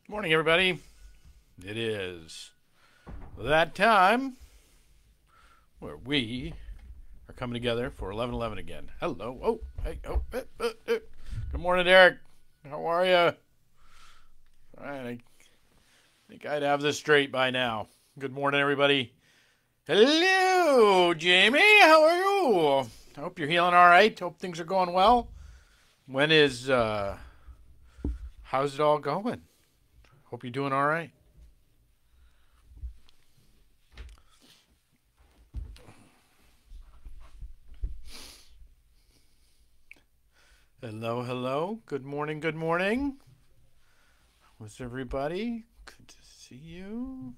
Good morning, everybody. It is that time where we are coming together for 11:11 again. Hello. Oh, hey. Oh, Good morning, Derek. How are you? All right. I think I'd have this straight by now. Good morning, everybody. Hello, Jamie. How are you? I hope you're healing all right. Hope things are going well. How's it all going? Hope you're doing all right. Hello, hello. Good morning, good morning. How's everybody? Good to see you.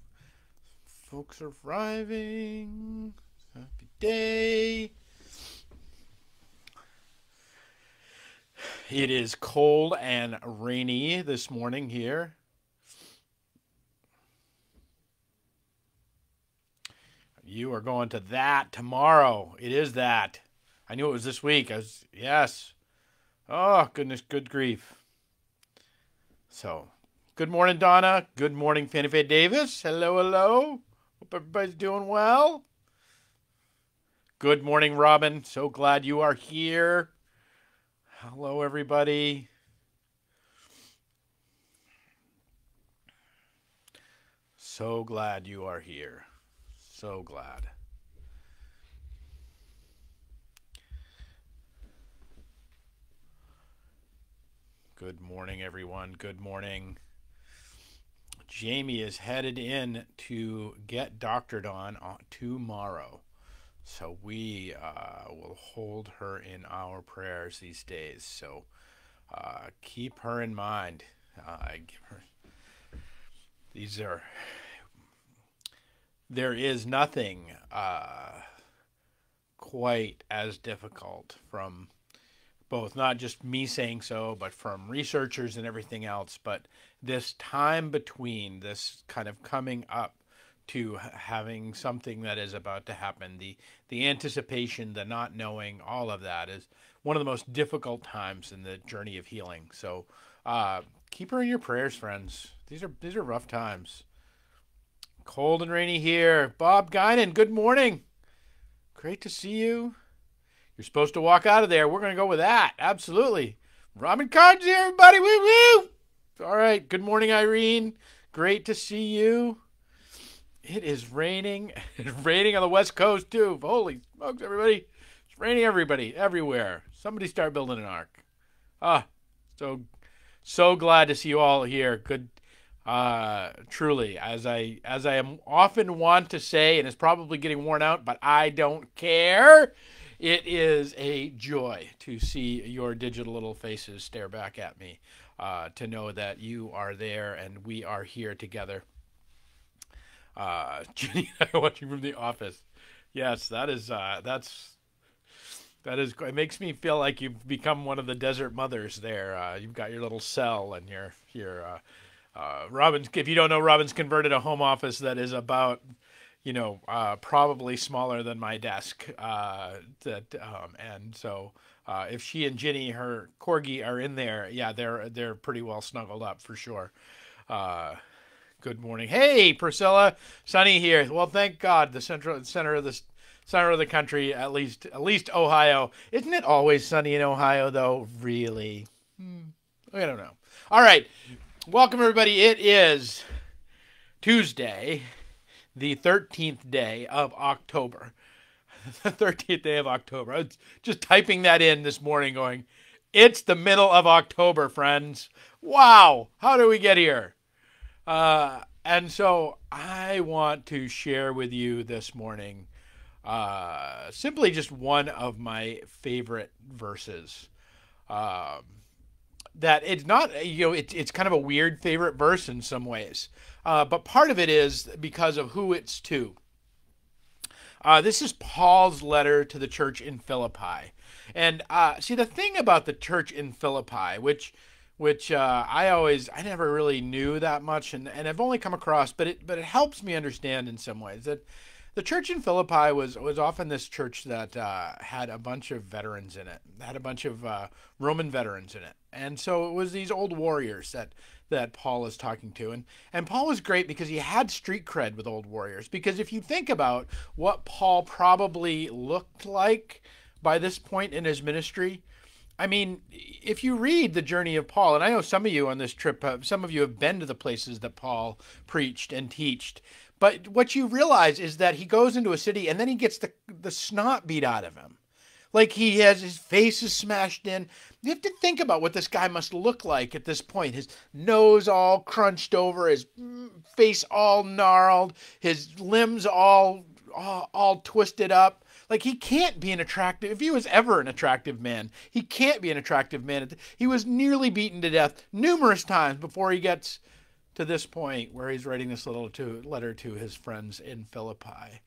Folks are arriving. Happy day. It is cold and rainy this morning here. You are going to that tomorrow. It is that. I knew it was this week. Yes. Oh, goodness, good grief. So, good morning, Donna. Good morning, Fannie Faye Davis. Hello, hello. Hope everybody's doing well. Good morning, Robin. So glad you are here. Hello, everybody. So glad you are here. So glad. Good morning, everyone. Good morning. Jamie is headed in to get doctored on tomorrow. So we will hold her in our prayers these days. So keep her in mind. There is nothing quite as difficult from both not just me saying so, but from researchers and everything else. But this time between this kind of coming up to having something that is about to happen, the anticipation, the not knowing, all of that is one of the most difficult times in the journey of healing. So keep her in your prayers, friends. These are rough times. Cold and rainy here. Bob Guinan, good morning. Great to see you. You're supposed to walk out of there. We're going to go with that. Absolutely. Robin Cards here, everybody. Woo woo. All right. Good morning, Irene. Great to see you. It is raining. It's raining on the West Coast, too. Holy smokes, everybody. It's raining everywhere. Somebody start building an ark. So glad to see you all here. Good. Truly, as I am often want to say, and it's probably getting worn out, but I don't care. It is a joy to see your digital little faces stare back at me, to know that you are there and we are here together. Jenny and I are watching from the office. Yes, that is it makes me feel like you've become one of the desert mothers there. You've got your little cell and your Robin's. If you don't know, Robin's converted a home office that is about, probably smaller than my desk. And so if she and Ginny, her corgi, are in there, yeah, they're pretty well snuggled up for sure. Good morning. Hey, Priscilla, sunny here. Well, thank God, the center of the country, at least Ohio. Isn't it always sunny in Ohio though? Really? I don't know. All right. Welcome, everybody. It is Tuesday, the 13th day of October. The 13th day of October. I was just typing that in this morning going, it's the middle of October, friends. Wow. How do we get here? And so I want to share with you this morning simply just one of my favorite verses. That it's not, it's kind of a weird favorite verse in some ways. But part of it is because of who it's to. This is Paul's letter to the church in Philippi. And see, the thing about the church in Philippi, which I never really knew that much, and I've only come across, but it helps me understand in some ways that the church in Philippi was often this church that had a bunch of veterans in it, had a bunch of Roman veterans in it. And so it was these old warriors that Paul is talking to. And Paul was great because he had street cred with old warriors. Because if you think about what Paul probably looked like by this point in his ministry, I mean, if you read the journey of Paul, and I know some of you on this trip, some of you have been to the places that Paul preached and teached, but what you realize is that he goes into a city and then he gets the snot beat out of him. Like his face is smashed in. You have to think about what this guy must look like at this point. His nose all crunched over, his face all gnarled, his limbs all twisted up. Like he can't be an attractive, if he was ever an attractive man, he can't be an attractive man. He was nearly beaten to death numerous times before he gets to this point where he's writing this letter to his friends in Philippi.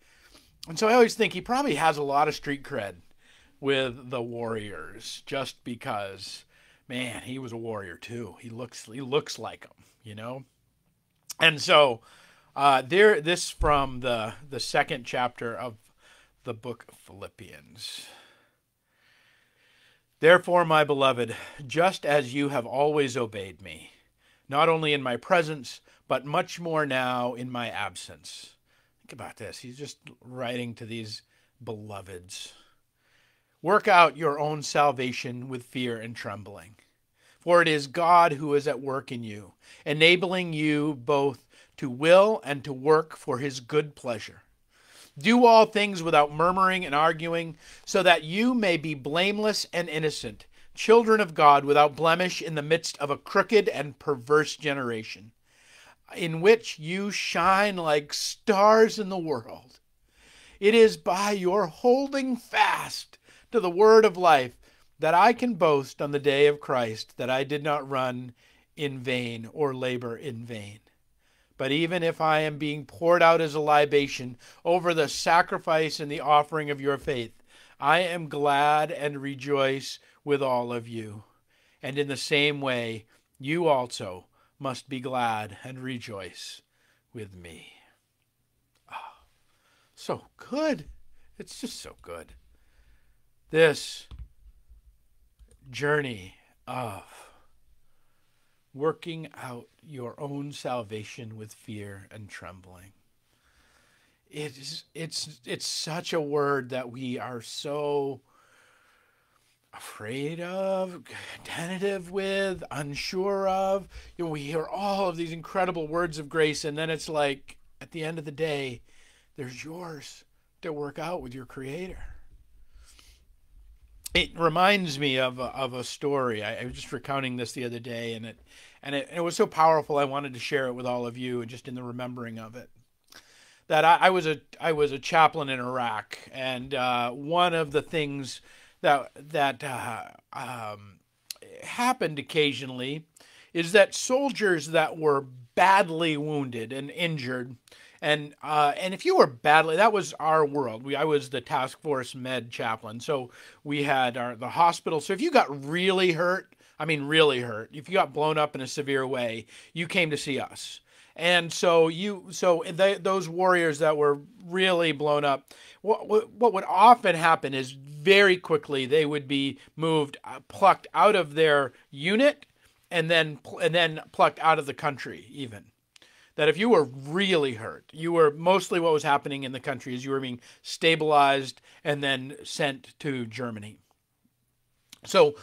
And so I always think he probably has a lot of street cred with the warriors, just because, man, he was a warrior too. He looks like them, you know. And so, this from the second chapter of the book of Philippians. Therefore, my beloved, just as you have always obeyed me, not only in my presence, but much more now in my absence. Think about this. He's just writing to these beloveds. Work out your own salvation with fear and trembling. For it is God who is at work in you, enabling you both to will and to work for his good pleasure. Do all things without murmuring and arguing, so that you may be blameless and innocent, children of God without blemish in the midst of a crooked and perverse generation, in which you shine like stars in the world. It is by your holding fast to the word of life that I can boast on the day of Christ that I did not run in vain or labor in vain. But even if I am being poured out as a libation over the sacrifice and the offering of your faith, I am glad and rejoice with all of you. And in the same way, you also must be glad and rejoice with me. Oh, so good. It's just so good. This journey of working out your own salvation with fear and trembling. It's such a word that we are so afraid of, tentative with, unsure of. You know, we hear all of these incredible words of grace, and then it's like, at the end of the day, there's yours to work out with your Creator. It reminds me of a story. I was just recounting this the other day, and it was so powerful. I wanted to share it with all of you, and just in the remembering of it. That I was a chaplain in Iraq, and one of the things that happened occasionally is that soldiers that were badly wounded and injured. And if you were badly, that was our world. I was the task force med chaplain. So we had the hospital. So if you got really hurt, really hurt, if you got blown up in a severe way, you came to see us. And so those warriors that were really blown up, what would often happen is very quickly they would be moved, plucked out of their unit, and then plucked out of the country even. That if you were really hurt, you were mostly what was happening in the country is you were being stabilized and then sent to Germany. So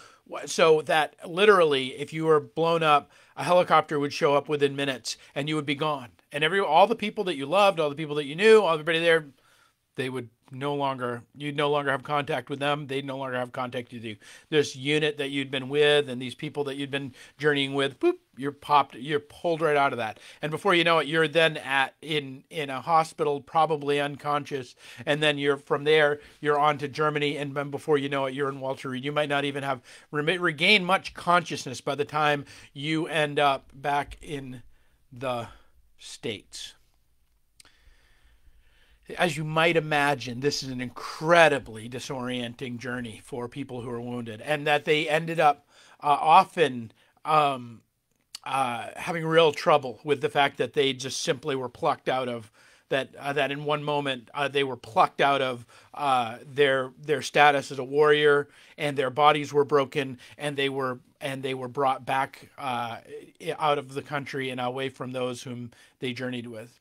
that literally, if you were blown up, a helicopter would show up within minutes and you would be gone. And all the people that you loved, all the people that you knew, everybody there, you'd no longer have contact with them. They'd no longer have contact with you. This unit that you'd been with and these people that you'd been journeying with, boop, you're pulled right out of that. And before you know it, you're then in a hospital, probably unconscious. And then from there, you're on to Germany. And then before you know it, you're in Walter Reed. You might not even have regained much consciousness by the time you end up back in the States. As you might imagine, this is an incredibly disorienting journey for people who are wounded, and that they ended up often having real trouble with the fact that they just simply were plucked out of that in one moment they were plucked out of their status as a warrior, and their bodies were broken, and they were brought back out of the country and away from those whom they journeyed with.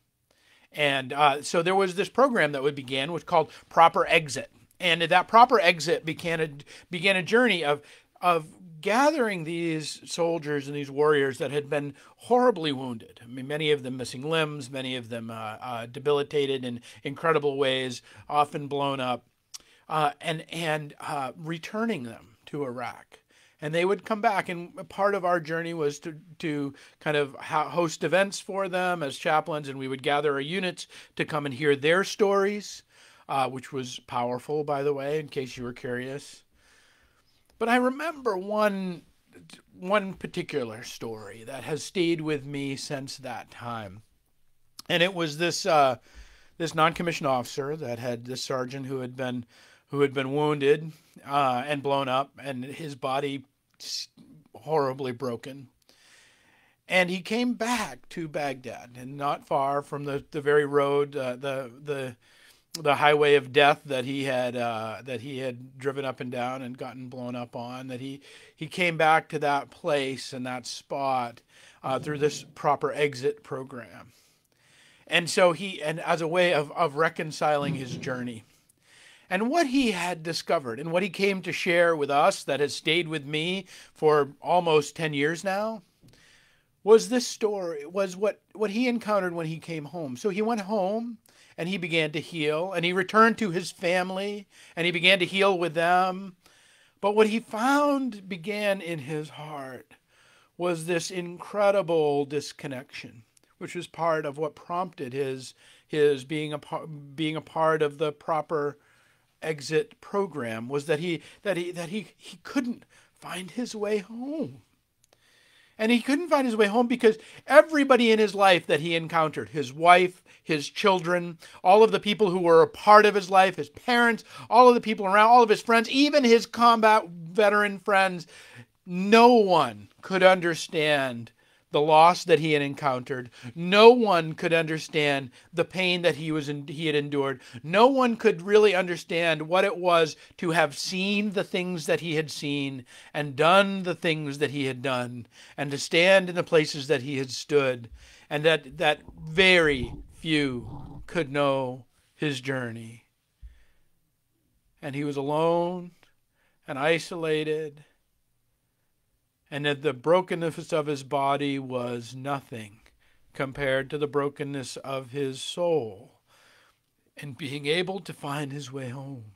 And so there was this program that began, was called Proper Exit, and that Proper Exit began a journey of gathering these soldiers and these warriors that had been horribly wounded. I mean, many of them missing limbs, many of them debilitated in incredible ways, often blown up, and returning them to Iraq. And they would come back, and part of our journey was to kind of host events for them as chaplains, and we would gather our units to come and hear their stories, which was powerful, by the way, in case you were curious. But I remember one particular story that has stayed with me since that time, and it was this non-commissioned officer that had this sergeant who had been wounded and blown up, and his body horribly broken. And he came back to Baghdad, and not far from the very road, the highway of death that he had driven up and down and gotten blown up on. That he came back to that place and that spot through this Proper Exit program, and so and as a way of reconciling his journey. And what he had discovered and what he came to share with us that has stayed with me for almost 10 years now was this story, was what he encountered when he came home. So he went home and he began to heal, and he returned to his family and he began to heal with them. But what he found began in his heart was this incredible disconnection, which was part of what prompted his being a part of the Proper Exit program, was that he couldn't find his way home. And he couldn't find his way home because everybody in his life that he encountered, his wife, his children, all of the people who were a part of his life, his parents, all of the people around, all of his friends, even his combat veteran friends, no one could understand the loss that he had encountered. No one could understand the pain that he had endured. No one could really understand what it was to have seen the things that he had seen and done the things that he had done, and to stand in the places that he had stood, and that very few could know his journey. And he was alone and isolated, and that the brokenness of his body was nothing compared to the brokenness of his soul, and being able to find his way home.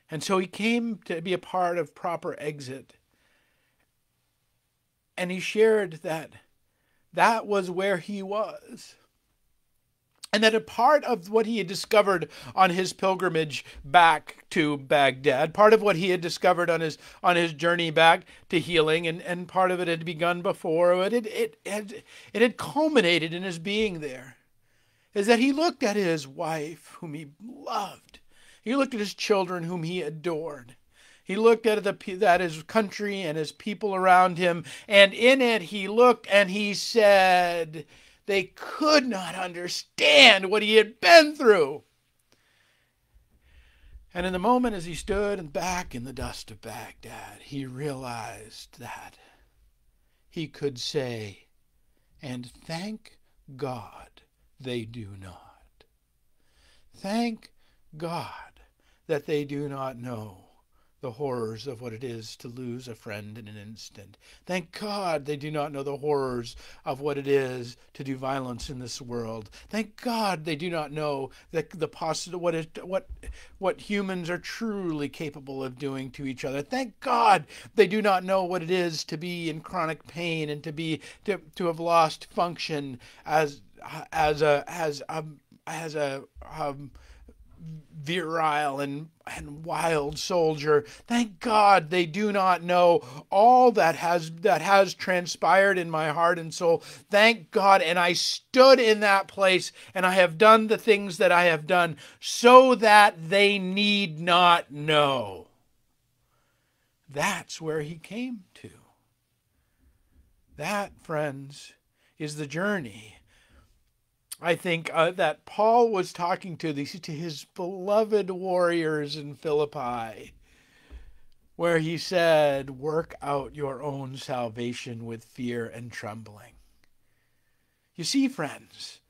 And so he came to be a part of Proper Exit, and he shared that was where he was. And that a part of what he had discovered on his pilgrimage back to Baghdad, part of what he had discovered on his journey back to healing, and part of it had begun before, but it had culminated in his being there, is that he looked at his wife, whom he loved. He looked at his children, whom he adored. He looked at his country and his people around him, and in it he looked and he said, they could not understand what he had been through. And in the moment as he stood back in the dust of Baghdad, he realized that he could say, and thank God they do not. Thank God that they do not know the horrors of what it is to lose a friend in an instant. Thank God they do not know the horrors of what it is to do violence in this world. Thank God they do not know what humans are truly capable of doing to each other. Thank God they do not know what it is to be in chronic pain and to have lost function as a virile and wild soldier. Thank God they do not know all that has transpired in my heart and soul. Thank God. And I stood in that place, and I have done the things that I have done so that they need not know. That's where he came to. That, friends, is the journey I think that Paul was talking to his beloved warriors in Philippi, where he said, "Work out your own salvation with fear and trembling." You see, friends,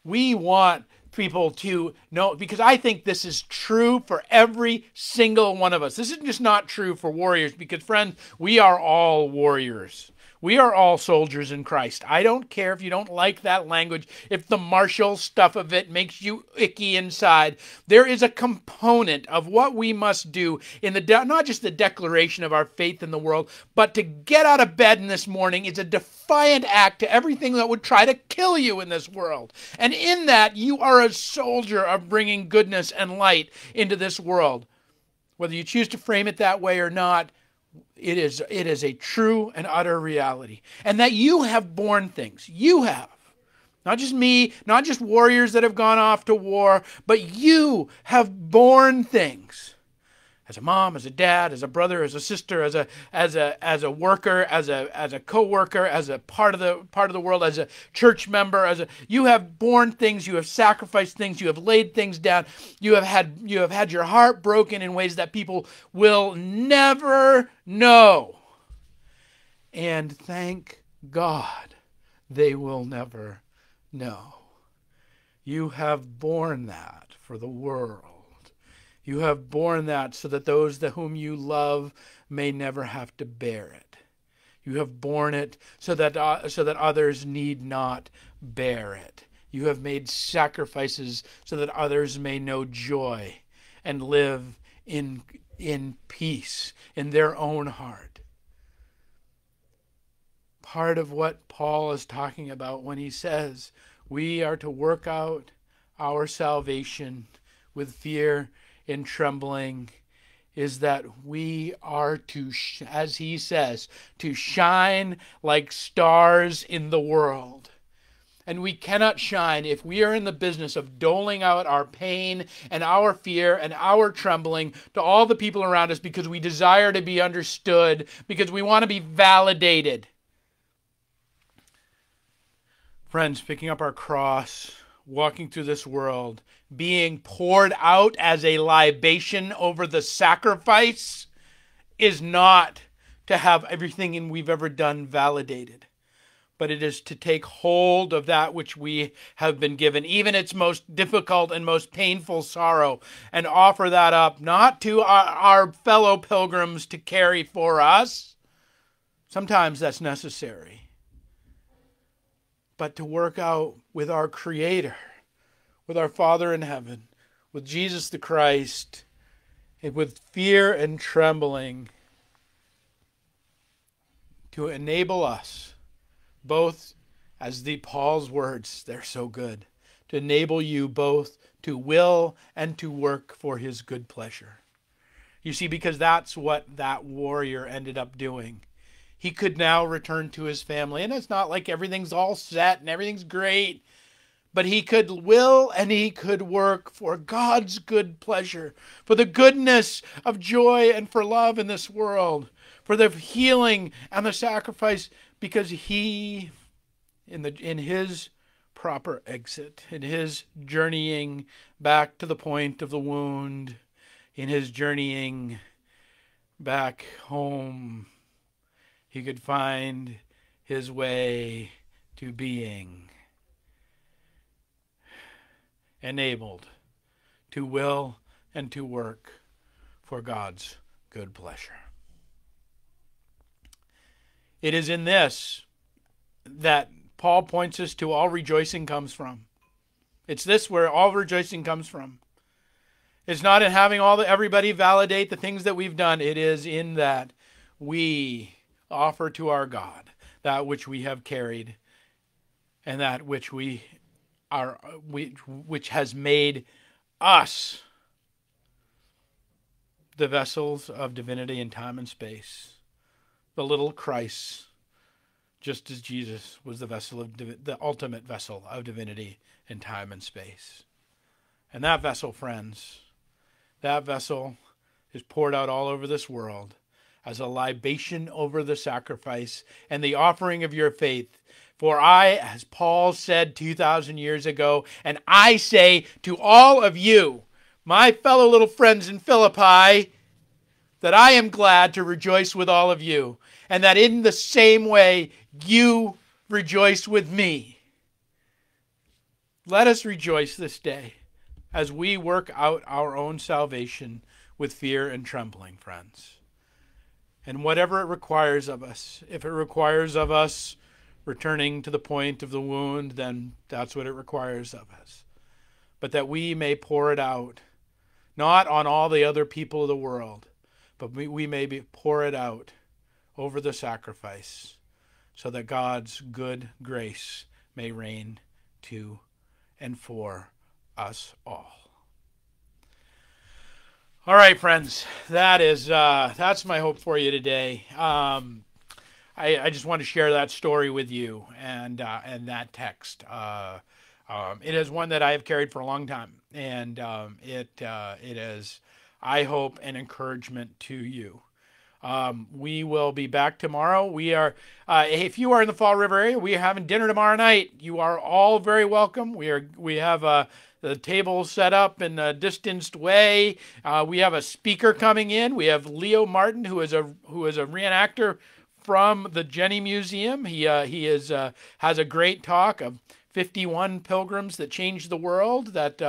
we want people to know, because I think this is true for every single one of us. This is just not true for warriors, because, friends, we are all warriors. We are all soldiers in Christ. I don't care if you don't like that language, if the martial stuff of it makes you icky inside. There is a component of what we must do in not just the declaration of our faith in the world, but to get out of bed in this morning is a defiant act to everything that would try to kill you in this world. And in that, you are a soldier of bringing goodness and light into this world. Whether you choose to frame it that way or not, it is a true and utter reality. And that you have borne things. You have. Not just me, not just warriors that have gone off to war, but you have borne things. As a mom, as a dad, as a brother, as a sister, as a worker, as a co-worker, as a part of the world, as a church member, you have borne things, you have sacrificed things, you have laid things down, you have had your heart broken in ways that people will never know. And thank God they will never know. You have borne that for the world. You have borne that so that those whom you love may never have to bear it. You have borne it so that others need not bear it. You have made sacrifices so that others may know joy and live in peace in their own heart. Part of what Paul is talking about when he says we are to work out our salvation with fear and trembling is that we are to, as he says, to shine like stars in the world. And we cannot shine if we are in the business of doling out our pain and our fear and our trembling to all the people around us because we desire to be understood, because we want to be validated. Friends, picking up our cross, walking through this world, being poured out as a libation over the sacrifice is not to have everything we've ever done validated, but it is to take hold of that which we have been given, even its most difficult and most painful sorrow, and offer that up, not to our fellow pilgrims to carry for us. Sometimes that's necessary. But to work out with our Creator, with our Father in heaven, with Jesus the Christ, and with fear and trembling, to enable us, both as Paul's words, they're so good, to enable you both to will and to work for his good pleasure. You see, because that's what that warrior ended up doing. He could now return to his family. And it's not like everything's all set and everything's great. But he could will and he could work for God's good pleasure, for the goodness of joy and for love in this world, for the healing and the sacrifice, because he, in his proper exit, in his journeying back to the point of the wound, in his journeying back home, he could find his way to being enabled to will and to work for God's good pleasure. It is in this that Paul points us to all rejoicing comes from. It's this where all rejoicing comes from. It's not in having everybody validate the things that we've done. It is in that we offer to our God that which we have carried and that which which has made us the vessels of divinity in time and space, the little Christ, just as Jesus was the ultimate vessel of divinity in time and space. And that vessel, friends, that vessel is poured out all over this world as a libation over the sacrifice and the offering of your faith, For I, as Paul said 2,000 years ago, and I say to all of you, my fellow little friends in Philippi, that I am glad to rejoice with all of you, and that in the same way you rejoice with me. Let us rejoice this day as we work out our own salvation with fear and trembling, friends. And whatever it requires of us, if it requires of us returning to the point of the wound, then that's what it requires of us. But that we may pour it out, not on all the other people of the world, but we may pour it out over the sacrifice, so that God's good grace may reign to and for us all. All right, friends, that's my hope for you today. I just want to share that story with you and that text. It is one that I have carried for a long time, and it is, I hope, an encouragement to you. We will be back tomorrow. We are, if you are in the Fall River area, we are having dinner tomorrow night. You are all very welcome. We have the table set up in a distanced way. We have a speaker coming in. We have Leo Martin, who is a reenactor from the Jenny Museum. He has a great talk of 51 pilgrims that changed the world, that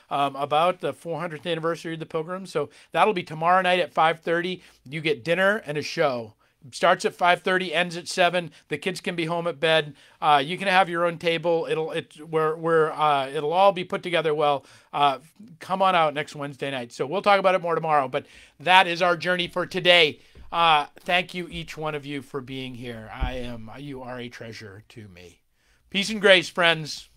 about the 400th anniversary of the Pilgrims. So that'll be tomorrow night at 5:30. You get dinner and a show. It starts at 5:30, ends at 7. The kids can be home at bed. You can have your own table. It'll all be put together well. Come on out next Wednesday night. So we'll talk about it more tomorrow. But that is our journey for today. Thank you, each one of you, for being here. You are a treasure to me. Peace and grace, friends.